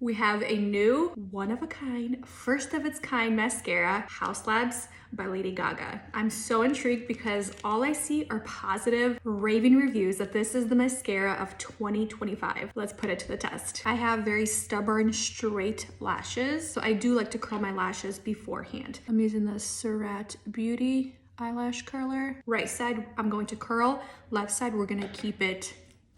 We have a new one-of-a-kind, first of its kind mascara, Haus Labs by Lady Gaga. I'm so intrigued because all I see are positive, raving reviews that this is the mascara of 2025. Let's put it to the test. I have very stubborn, straight lashes, so I do like to curl my lashes beforehand. I'm using the Surat Beauty eyelash curler. Right side, I'm going to curl. Left side, we're gonna keep it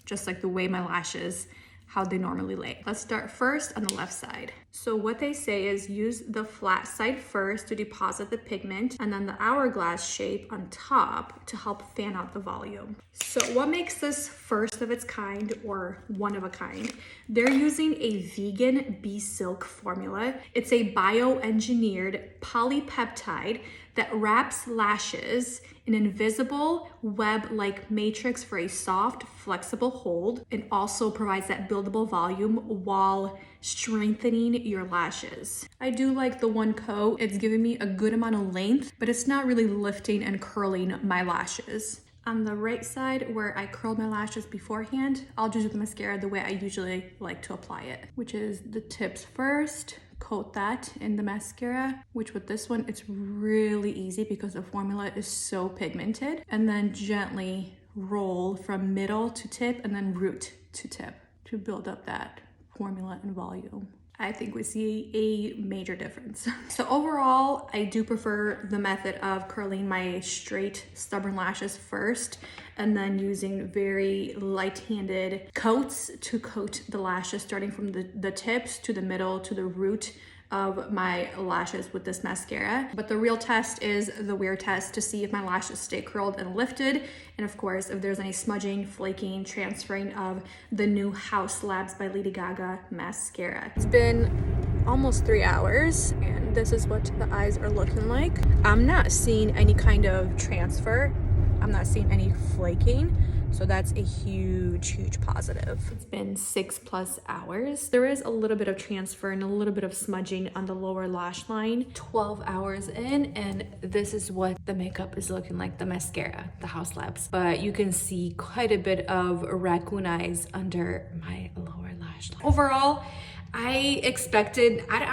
just like the way my lashes, how they normally lay. Let's start first on the left side. So what they say is use the flat side first to deposit the pigment, and then the hourglass shape on top to help fan out the volume. So what makes this first of its kind or one of a kind? They're using a vegan bee silk formula. It's a bioengineered polypeptide that wraps lashes in invisible web-like matrix for a soft, flexible hold, and also provides that buildable volume while strengthening your lashes. I do like the one coat. It's giving me a good amount of length, but it's not really lifting and curling my lashes. On the right side, where I curled my lashes beforehand, I'll just do the mascara the way I usually like to apply it, which is the tips first, coat that in the mascara, which with this one, it's really easy because the formula is so pigmented, and then gently roll from middle to tip and then root to tip to build up that formula and volume. I think we see a major difference. So overall, I do prefer the method of curling my straight, stubborn lashes first, and then using very light-handed coats to coat the lashes, starting from the tips to the middle to the root of my lashes with this mascara. But the real test is the wear test to see if my lashes stay curled and lifted. And of course, if there's any smudging, flaking, transferring of the new Haus Labs by Lady Gaga mascara. It's been almost 3 hours and this is what the eyes are looking like. I'm not seeing any kind of transfer. I'm not seeing any flaking. So that's a huge, huge positive. It's been 6+ hours. There is a little bit of transfer and a little bit of smudging on the lower lash line. 12 hours in, and this is what the makeup is looking like, the mascara, the Haus Labs. But you can see quite a bit of raccoon eyes under my lower lash line. Overall, I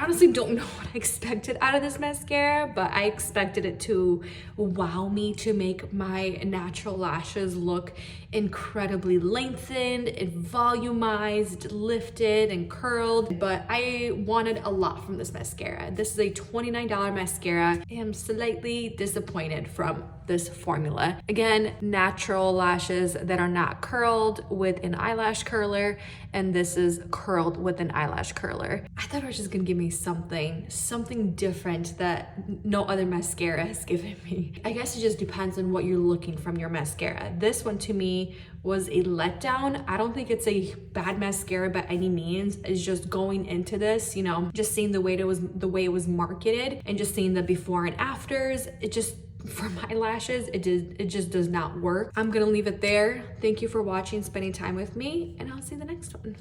honestly don't know what I expected out of this mascara, but I expected it to wow me, to make my natural lashes look incredibly lengthened and volumized, lifted and curled, but I wanted a lot from this mascara. This is a $29 mascara. I am slightly disappointed from this formula. Again, natural lashes that are not curled with an eyelash curler, and this is curled with an eyelash curler. I thought it was just gonna give me something different that no other mascara has given me. I guess it just depends on what you're looking from your mascara. This one to me was a letdown. I don't think it's a bad mascara by any means. It's just going into this, you know, just seeing the way it was marketed and just seeing the before and afters, it just, for my lashes, it just does not work. I'm gonna leave it there. Thank you for watching, spending time with me, and I'll see you in the next one.